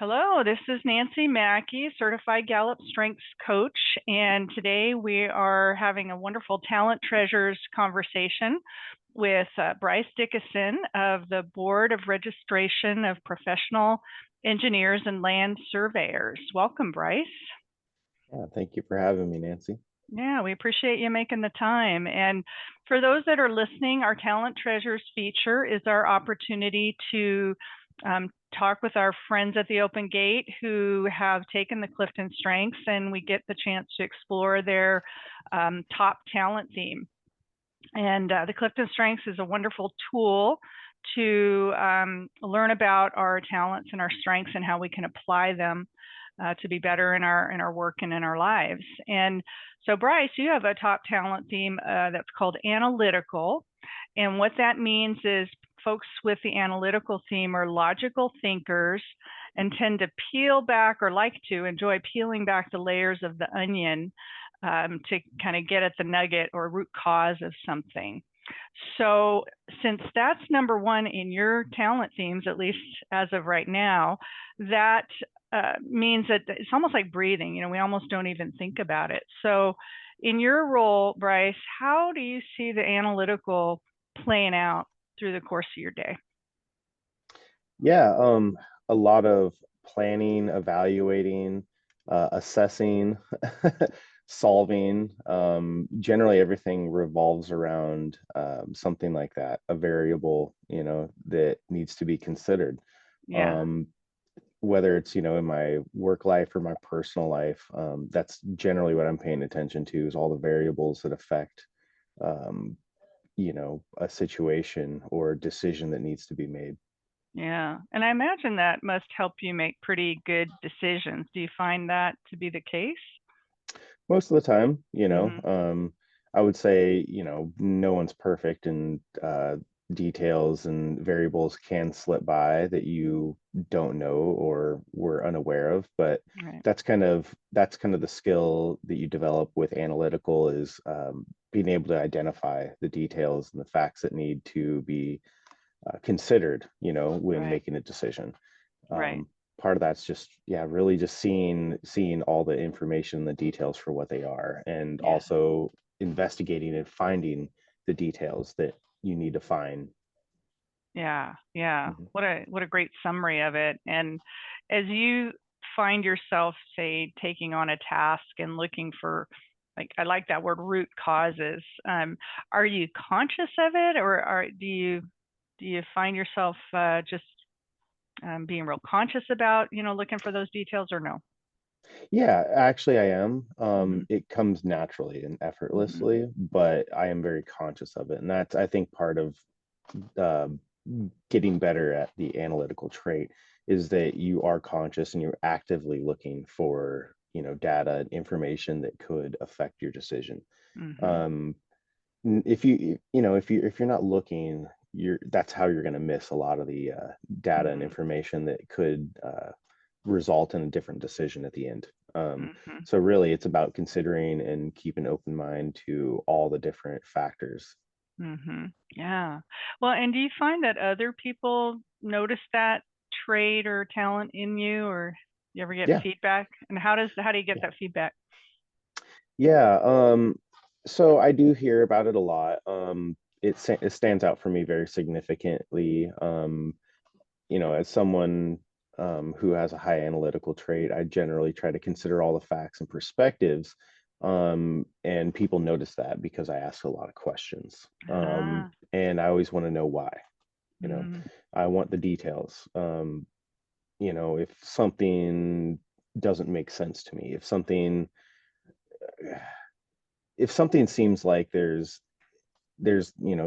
Hello, this is Nancy Mackey, Certified Gallup Strengths Coach, and today we are having a wonderful Talent Treasures conversation with Bryce Dickison of the Board of Registration of Professional Engineers and Land Surveyors. Welcome, Bryce. Yeah, thank you for having me, Nancy. Yeah, we appreciate you making the time. And for those that are listening, our Talent Treasures feature is our opportunity to talk with our friends at the Open Gate who have taken the Clifton Strengths, and we get the chance to explore their top talent theme. And the Clifton Strengths is a wonderful tool to learn about our talents and our strengths and how we can apply them to be better in our work and in our lives. And so, Bryce, you have a top talent theme that's called Analytical. And what that means is folks with the analytical theme are logical thinkers and tend to peel back, or like to enjoy peeling back the layers of the onion to kind of get at the nugget or root cause of something. So since that's number one in your talent themes, at least as of right now, that means that it's almost like breathing. We almost don't even think about it. So in your role, Bryce, how do you see the analytical playing out through the course of your day? Yeah, a lot of planning, evaluating, assessing, solving. Generally, everything revolves around something like that, a variable, that needs to be considered. Yeah. Um, whether it's, in my work life or my personal life, that's generally what I'm paying attention to is all the variables that affect, um, a situation or decision that needs to be made. Yeah. And I imagine that must help you make pretty good decisions. Do you find that to be the case? Most of the time, Mm-hmm. I would say, no one's perfect, and details and variables can slip by that you don't know or were unaware of. But Right. that's kind of the skill that you develop with analytical is being able to identify the details and the facts that need to be considered, when Right. making a decision. Right. um, Part of that's just, yeah, really just seeing all the information and the details for what they are, and Yeah. also investigating and finding the details that you need to find. Yeah. Yeah. Mhm. What a great summary of it. And as you find yourself, say, taking on a task and looking for, like, I like that word, root causes. Are you conscious of it, or do you find yourself just being real conscious about looking for those details, or no? Yeah, actually I am. Mm-hmm. It comes naturally and Mm-hmm. effortlessly, but I am very conscious of it, and that's, I think, part of uh, getting better at the analytical trait is that you are conscious and you're actively looking for, data and information that could affect your decision. Mm-hmm. um if if you're not looking, that's how you're going to miss a lot of the data and Mm-hmm. information that could result in a different decision at the end. Mm-hmm. So really it's about considering and keeping an open mind to all the different factors. Mm-hmm. Yeah. Well, and do you find that other people notice that trait or talent in you, or you ever get Yeah, feedback? And how do you get yeah, that feedback? yeah. So I do hear about it a lot. It stands out for me very significantly. As someone who has a high analytical trait, I generally try to consider all the facts and perspectives. And people notice that because I ask a lot of questions. Ah. And I always want to know why. You know, Mm-hmm. I want the details. If something doesn't make sense to me, if something seems like there's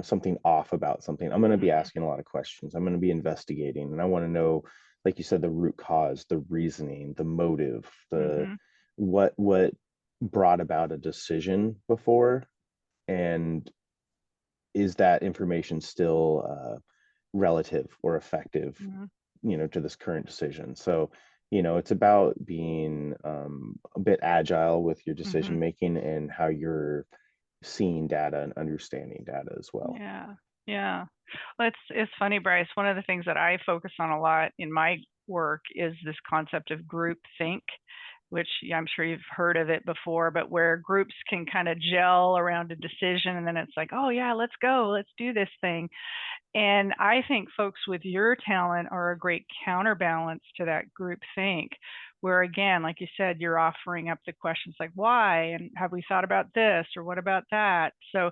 something off about something, I'm going to be asking a lot of questions. I'm going to be investigating, and I want to know, like you said, the root cause, the reasoning, the motive, the Mm-hmm. what brought about a decision before, and is that information still relative or effective, Mm-hmm. to this current decision. So it's about being a bit agile with your Mm-hmm. decision making and how you're seeing data and understanding data as well. Yeah. Yeah. Well, it's funny, Bryce. One of the things that I focus on a lot in my work is this concept of group think, which I'm sure you've heard of it before, but where groups can kind of gel around a decision and then it's like, oh yeah, let's go, let's do this thing. And I think folks with your talent are a great counterbalance to that group think, where again, like you said, you're offering up the questions like why, and have we thought about this, or what about that? So,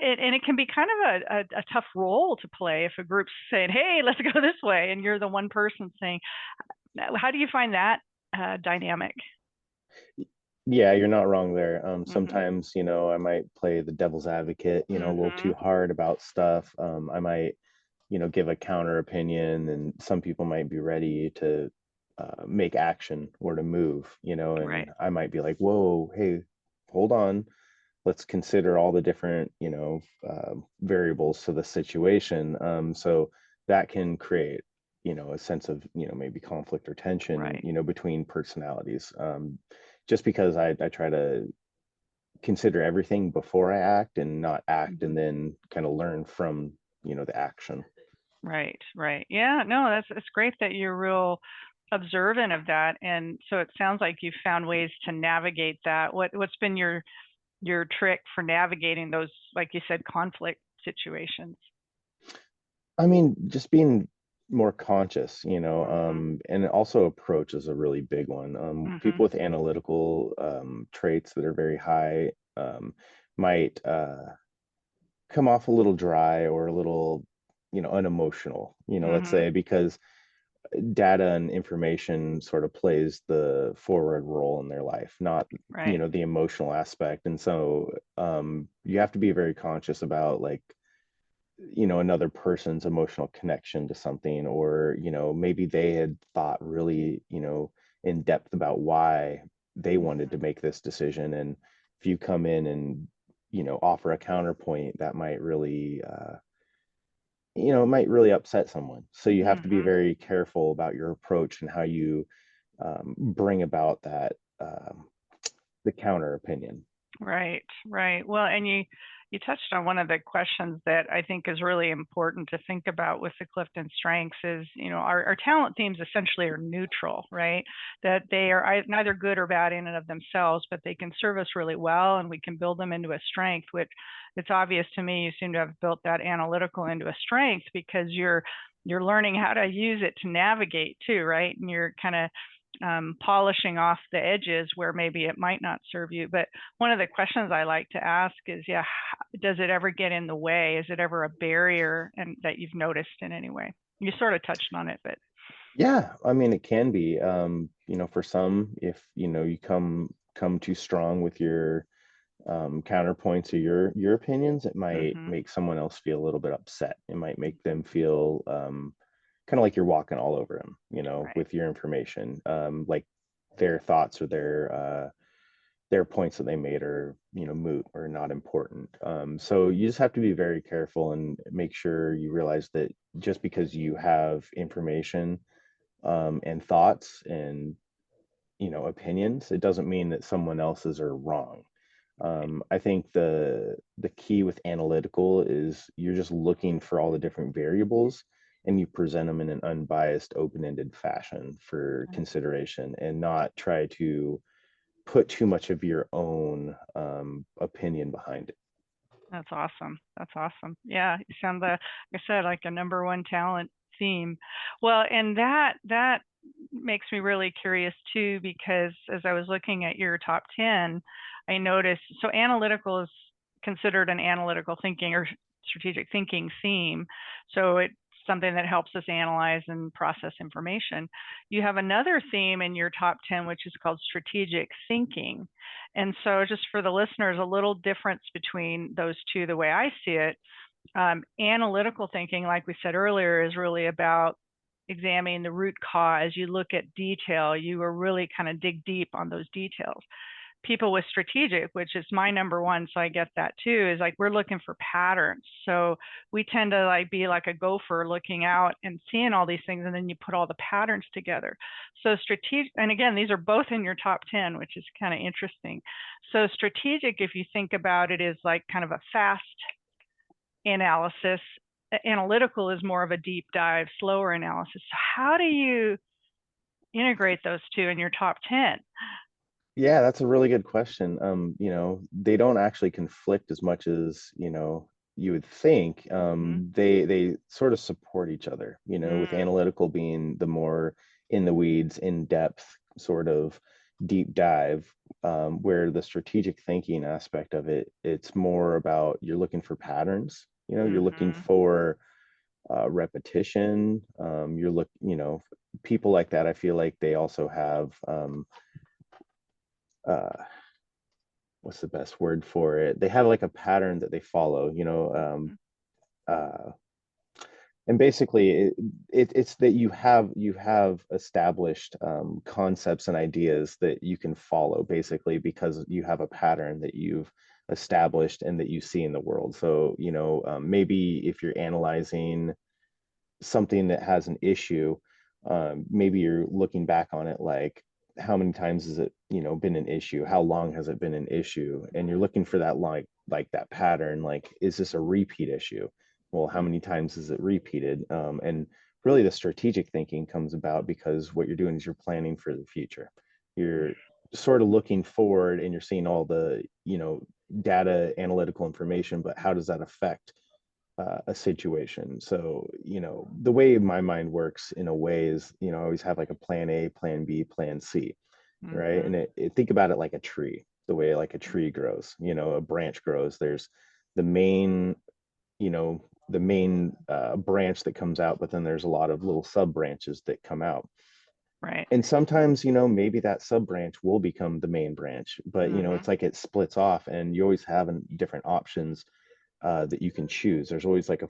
and it can be kind of a tough role to play if a group's saying, hey, let's go this way, and you're the one person saying, how do you find that dynamic? Yeah, you're not wrong there. Mm-hmm. Sometimes, I might play the devil's advocate, a little Mm-hmm. too hard about stuff. I might, give a counter opinion, and some people might be ready to make action or to move, and Right. I might be like, whoa, hey, hold on. Let's consider all the different, variables to the situation. So that can create, a sense of, maybe conflict or tension, Right. between personalities. Just because I try to consider everything before I act and not act Mm-hmm. and then kind of learn from, the action. Right, right. Yeah, no, that's it's great that you're real observant of that. And so it sounds like you've found ways to navigate that. What's been your trick for navigating those, like you said, conflict situations? I mean, just being more conscious, Mhm. and also approach is a really big one. Mhm. People with analytical traits that are very high might come off a little dry or a little, unemotional, let's Mhm. say, because data and information sort of plays the forward role in their life, not, Right. the emotional aspect. And so you have to be very conscious about like, another person's emotional connection to something, or maybe they had thought really, in depth about why they wanted to make this decision, and if you come in and offer a counterpoint, that might really it might really upset someone. So you have to be Mhm. very careful about your approach and how you bring about that the counter opinion. Right, right. Well, and you touched on one of the questions that I think is really important to think about with the Clifton strengths is, our talent themes essentially are neutral, right? That they are neither good or bad in and of themselves, but they can serve us really well and we can build them into a strength, which it's obvious to me you seem to have built that analytical into a strength because you're learning how to use it to navigate too, right? And you're kind of polishing off the edges where maybe it might not serve you. But one of the questions I like to ask is, yeah, does it ever get in the way? Is it ever a barrier and that you've noticed in any way? You sort of touched on it, but Yeah, I mean it can be. For some, if you come too strong with your counterpoints or your opinions, it might mm-hmm, make someone else feel a little bit upset. It might make them feel kind of like you're walking all over them, right. with your information. Like their thoughts or their points that they made are, moot or not important. So you just have to be very careful and make sure you realize that just because you have information and thoughts and opinions, it doesn't mean that someone else's are wrong. I think the key with analytical is you're just looking for all the different variables and you present them in an unbiased, open-ended fashion for consideration, and not try to put too much of your own opinion behind it. That's awesome. That's awesome. Yeah, you sound like I said, like a number one talent theme. Well, and that makes me really curious too, because as I was looking at your top 10, I noticed so analytical is considered an analytical thinking or strategic thinking theme. So it's something that helps us analyze and process information. You have another theme in your top 10, which is called strategic thinking. And so, just for the listeners, a little difference between those two, the way I see it, analytical thinking, like we said earlier, is really about examining the root cause. You look at detail, you are really kind of dig deep on those details. People with strategic, which is my number one, so I get that too, is like we're looking for patterns. So we tend to like be like a gopher looking out and seeing all these things, and then you put all the patterns together. So strategic, and again, these are both in your top 10, which is kind of interesting. So strategic, if you think about it, is like kind of a fast analysis, analytical is more of a deep dive, slower analysis. How do you integrate those two in your top 10? Yeah, that's a really good question. They don't actually conflict as much as, you would think. Mm-hmm. They sort of support each other, with Mm, analytical being the more in the weeds, in depth sort of deep dive, where the strategic thinking aspect of it, it's more about you're looking for patterns, you're looking mm-hmm. for repetition. People like that, I feel like they also have uh what's the best word for it? They have like a pattern that they follow, uh, and basically it's that you have established concepts and ideas that you can follow basically because you have a pattern that you've established and that you see in the world. So, maybe if you're analyzing something that has an issue, maybe you're looking back on it like, how many times has it, been an issue? How long has it been an issue? And you're looking for that like that pattern. Like, is this a repeat issue? Well, how many times is it repeated? And really, the strategic thinking comes about because what you're doing is you're planning for the future. You're sort of looking forward, and you're seeing all the, data analytical information, but how does that affect a situation? So, the way my mind works in a way is, I always have like a plan A, plan B, plan C, right? Mm-hmm. And think about it like a tree, the way like a tree grows, a branch grows. There's the main, the main branch that comes out, but then there's a lot of little sub branches that come out. Right. And sometimes, maybe that sub branch will become the main branch, but Mm-hmm. it's like it splits off, and you always have different options that you can choose. There's always like a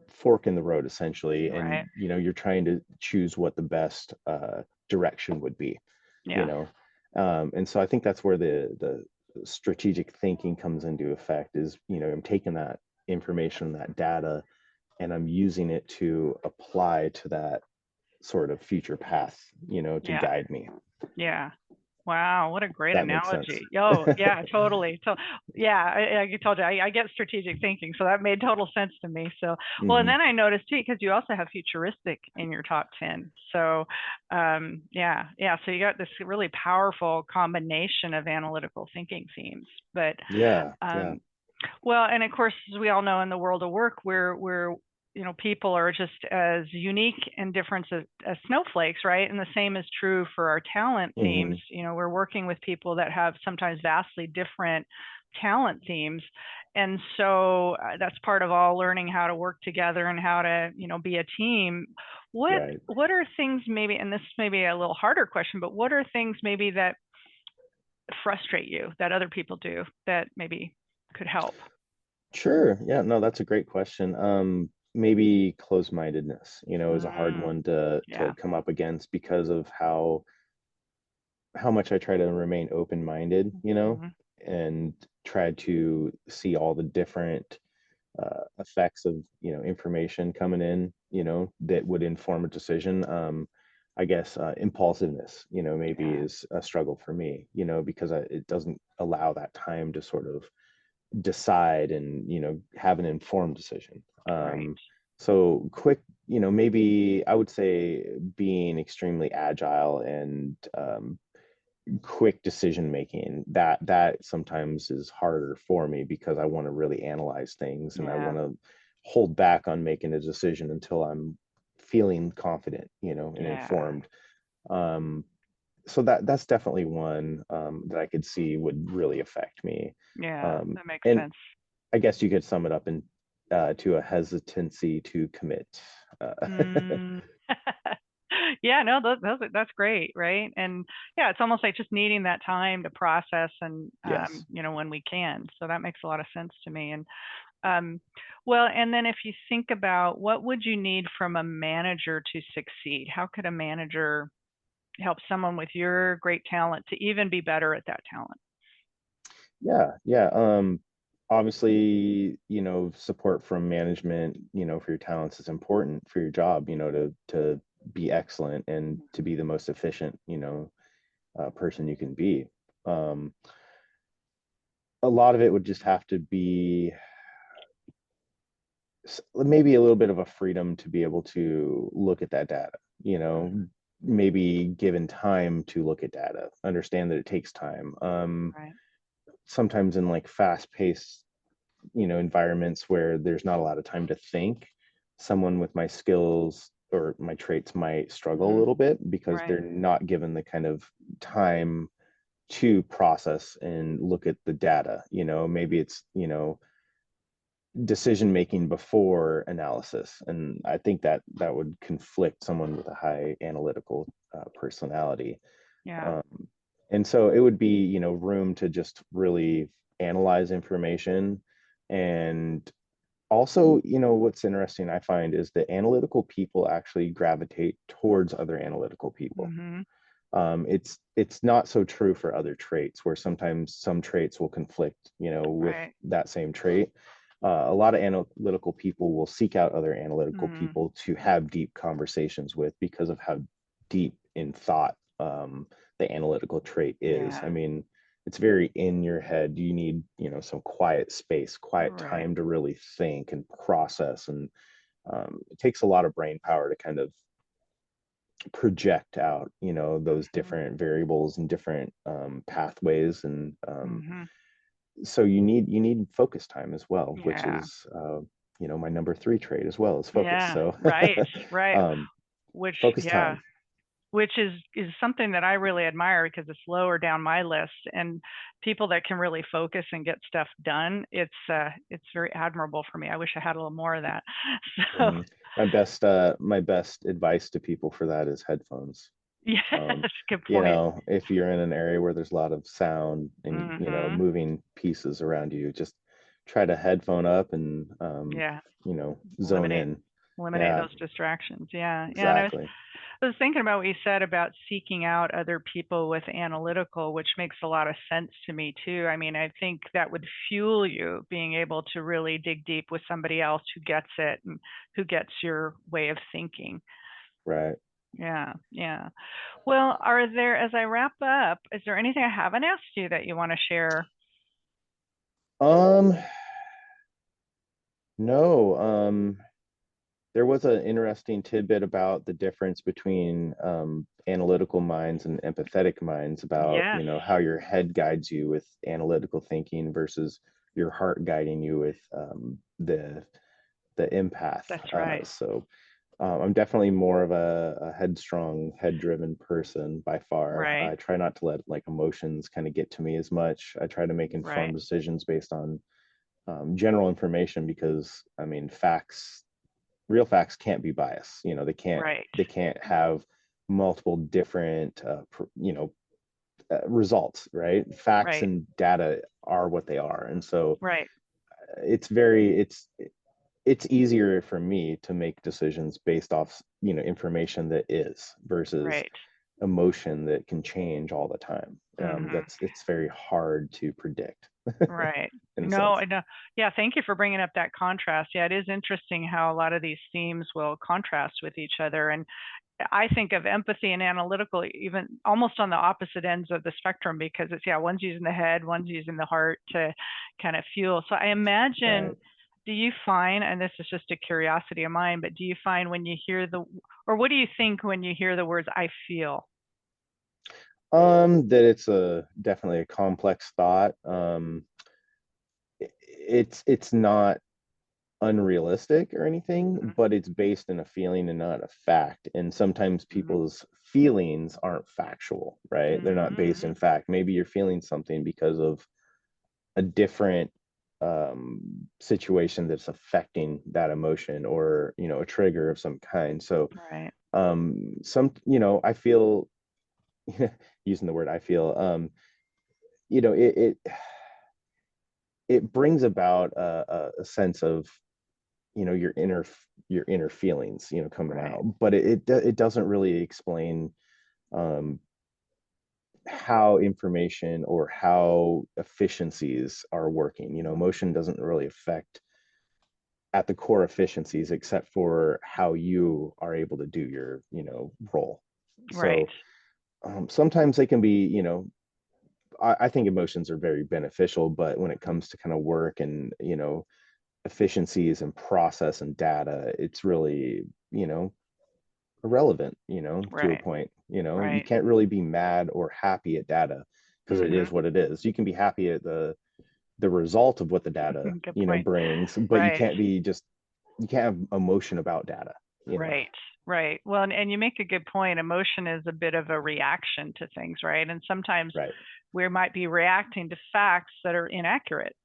fork in the road essentially, and Right. you're trying to choose what the best direction would be, you Yeah. know. And so I think that's where the strategic thinking comes into effect. Is, I'm taking that information, that data, and I'm using it to apply to that sort of future path, to Yeah. guide me. Yeah. Wow, what a great That makes sense. analogy. Oh, yeah, totally. So, yeah, I told you, I get strategic thinking, so that made total sense to me. So, well, and Hmm. then I noticed too, because you also have futuristic in your top 10. So, yeah, yeah. So you got this really powerful combination of analytical thinking themes. But Yeah, yeah, um, well, and of course, as we all know, in the world of work, we're people are just as unique and different as snowflakes, right? And the same is true for our talent themes. hmm, We're working with people that have sometimes vastly different talent themes, and so that's part of all learning how to work together and how to be a team. What right. what are things maybe, and this may be a little harder question, but what are things maybe that frustrate you that other people do that maybe could help? Sure. Yeah, no, that's a great question. Maybe closed-mindedness, is a hard Mm, one to yeah. come up against because of how much I try to remain open-minded, Mhm. and try to see all the different effects of, information coming in, that would inform a decision. I guess impulsiveness, maybe Yeah. is a struggle for me, because it doesn't allow that time to sort of decide and, have an informed decision. Right. So quick, maybe I would say being extremely agile and quick decision making, that sometimes is harder for me because I want to really analyze things, and I Yeah. want to hold back on making a decision until I'm feeling confident, and Yeah. informed. um, so that's definitely one that I could see would really affect me. Yeah. That makes And sense. I guess you could sum it up in to a hesitancy to commit. Mm. Yeah, no, that's great, right? And yeah, it's almost like just needing that time to process and Yes. when we can. So that makes a lot of sense to me. And um well, and then if you think about what would you need from a manager to succeed? How could a manager help someone with your great talent to even be better at that talent? Yeah, yeah. Obviously, support from management, for your talents is important for your job, to be excellent and to be the most efficient, person you can be. Um, a lot of it would just have to be maybe a little bit of a freedom to be able to look at that data, Mhm. maybe given time to look at data, understand that it takes time. Right. Sometimes in like fast paced, environments where there's not a lot of time to think, someone with my skills or my traits might struggle a Mhm. little bit because Right. they're not given the kind of time to process and look at the data. Maybe it's, decision making before analysis, and I think that that would conflict someone with a high analytical personality. Yeah. um, and so it would be, room to just really analyze information. And also, what's interesting I find is that analytical people actually gravitate towards other analytical people. Mhm. It's not so true for other traits, where sometimes some traits will conflict, with Right. that same trait. A lot of analytical people will seek out other analytical Mm. people to have deep conversations with because of how deep in thought the analytical trait is. I Yeah. mean, it's very in your head. You need, some quiet space, quiet Right. time to really think and process. And it takes a lot of brain power to kind of project out, those Mhm. different variables and different pathways. And Mhm. so you need focus time as well, which Yeah. is my number three trait as well as focus. Yeah. So Right. Right. um, Which, focus yeah, time. which is something that I really admire because it's lower down my list. And people that can really focus and get stuff done, it's very admirable for me. I wish I had a little more of that. So Mhm. My best advice to people for that is headphones. yes, um, good point. if you're in an area where there's a lot of sound and, Mhm. moving pieces around you, just try to headphone up and Yeah. zone Eliminate in. eliminate Yeah, those distractions. Yeah. Yeah. And exactly. I was thinking about what you said about seeking out other people with analytical, which makes a lot of sense to me too. I mean, I think that would fuel you being able to really dig deep with somebody else who gets it and who gets your way of thinking. Right. Yeah, yeah. Well, as I wrap up, is there anything I haven't asked you that you want to share? um no. There was an interesting tidbit about the difference between analytical minds and empathetic minds, about, Yes, how your head guides you with analytical thinking versus your heart guiding you with the empath. that's right. I'm definitely more of a headstrong, head-driven person by far. Right, I try not to let like emotions kind of get to me as much. I try to make right, informed decisions based on general information, because I mean, real facts can't be biased. They can't right, they can't have multiple different results, right? Facts right, and data are what they are. And so right, it's very it's easier for me to make decisions based off, information that is, versus right. emotion that can change all the time. Mhm. It's very hard to predict Right. in a No, sense. I know. Yeah, thank you for bringing up that contrast. Yeah, it is interesting how a lot of these themes will contrast with each other. And I think of empathy and analytical even almost on the opposite ends of the spectrum because it's, yeah, one's using the head, one's using the heart to kind of fuel. So I imagine, Right. do you find, and this is just a curiosity of mine, but do you find when you hear or what do you think when you hear the words I feel? That it's a definitely a complex thought. It's not unrealistic or anything, Mhm. but it's based in a feeling and not a fact. And sometimes Mhm. people's feelings aren't factual, right? They're not based in Mhm. fact. Maybe you're feeling something because of a different situation that's affecting that emotion, or, a trigger of some kind. So Right. I feel using the word I feel, it brings about a sense of, your inner feelings, coming Right. out, but it doesn't really explain um how information or how efficiencies are working. Motion doesn't really affect at the core efficiencies, except for how you are able to do your, role. Right. So sometimes they can be, I think emotions are very beneficial, but when it comes to kind of work and, efficiencies and process and data, it's really, irrelevant, to a Right. point. You Right. can't really be mad or happy at data because it is Mhm. what it is. You can be happy at the result of what the data, Good point. brings, but Right. you can't have emotion about data. Right. Right. Well, and you make a good point. Emotion is a bit of a reaction to things, right? And sometimes Right. we might be reacting to facts that are inaccurate.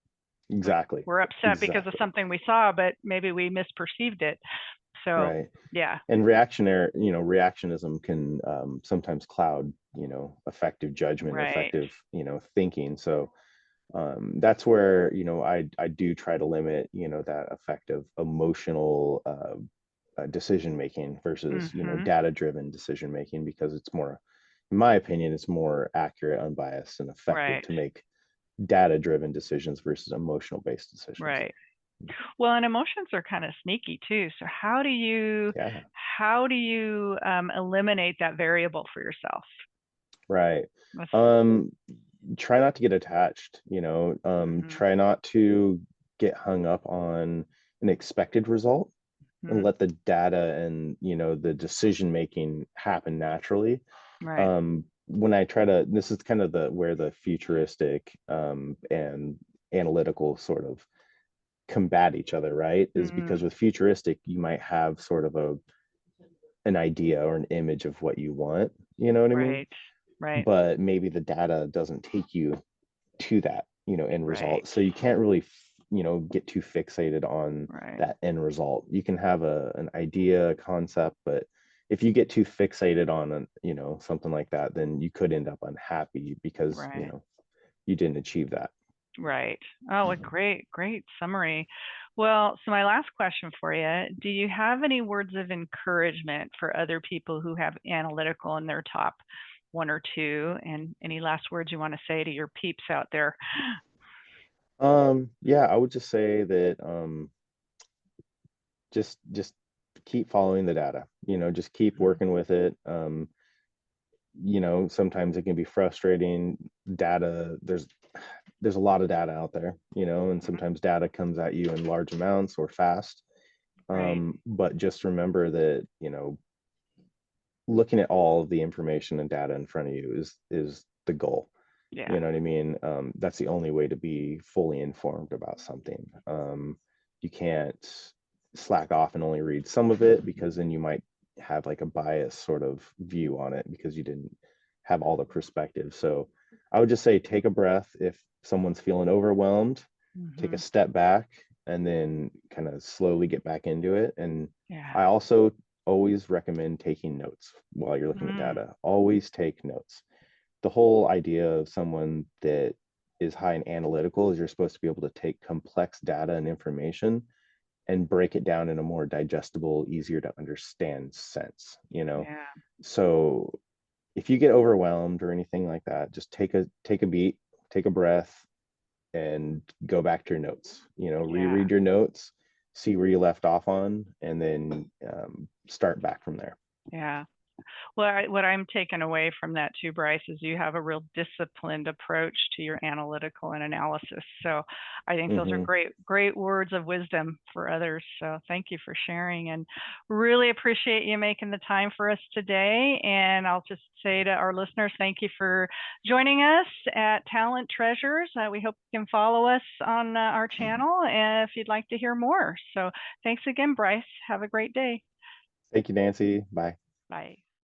Exactly. We're upset because of Exactly. something we saw, but maybe we misperceived it. So, Right. yeah. And reactionism can sometimes cloud, effective judgment, Right. effective, thinking. So that's where, I do try to limit, that effective emotional decision making versus, Mhm. data driven decision making, because it's more, in my opinion, it's more accurate, unbiased, and effective Right. to make data driven decisions versus emotional based decisions. Right. Well, and emotions are kind of sneaky too. So Yeah. how do you eliminate that variable for yourself? Right. That's, Um, Try not to get attached, mhm. try not to get hung up on an expected result, and Mhm. let the data and, the decision making happen naturally. Right. When I try to, this is kind of where the futuristic and analytical sort of combat each other, right? Is Mm, because with futuristic, you might have sort of an idea or an image of what you want, you know what I mean? right. Right. But maybe the data doesn't take you to that, end result. Right. So you can't really, get too fixated on Right. that end result. You can have an idea, a concept, but if you get too fixated on something like that, then you could end up unhappy because, Right. you didn't achieve that. Right. Oh, a great summary. Well, so my last question for you, do you have any words of encouragement for other people who have analytical in their top one or two? And any last words you want to say to your peeps out there? Yeah, I would just say that just keep following the data, just keep Mhm. working with it. Sometimes it can be frustrating. Data, there's a lot of data out there, and Mhm. sometimes data comes at you in large amounts or fast. Right. But just remember that, looking at all of the information and data in front of you is the goal. Yeah. You know what I mean? That's the only way to be fully informed about something. You can't slack off and only read some of it, because then you might have like a biased sort of view on it because you didn't have all the perspective. So I would just say take a breath. If someone's feeling overwhelmed, take a Mhm. step back and then kind of slowly get back into it. And Yeah. I also always recommend taking notes while you're looking at Mm. data. Always take notes. The whole idea of someone that is high in analytical is you're supposed to be able to take complex data and information and break it down in a more digestible, easier to understand sense. Yeah. So if you get overwhelmed or anything like that, just take a beat, take a breath, and go back to your notes. Yeah. Reread your notes, see where you left off on, and then start back from there. Yeah. Well, what I'm taking away from that too, Bryce, is you have a real disciplined approach to your analytical and analysis. So I think those are Hmm. great words of wisdom for others. So thank you for sharing and really appreciate you making the time for us today. And I'll just say to our listeners, thank you for joining us at Talent Treasures. We hope you can follow us on our channel if you'd like to hear more. So thanks again, Bryce. Have a great day. Thank you, Nancy. Bye. Bye.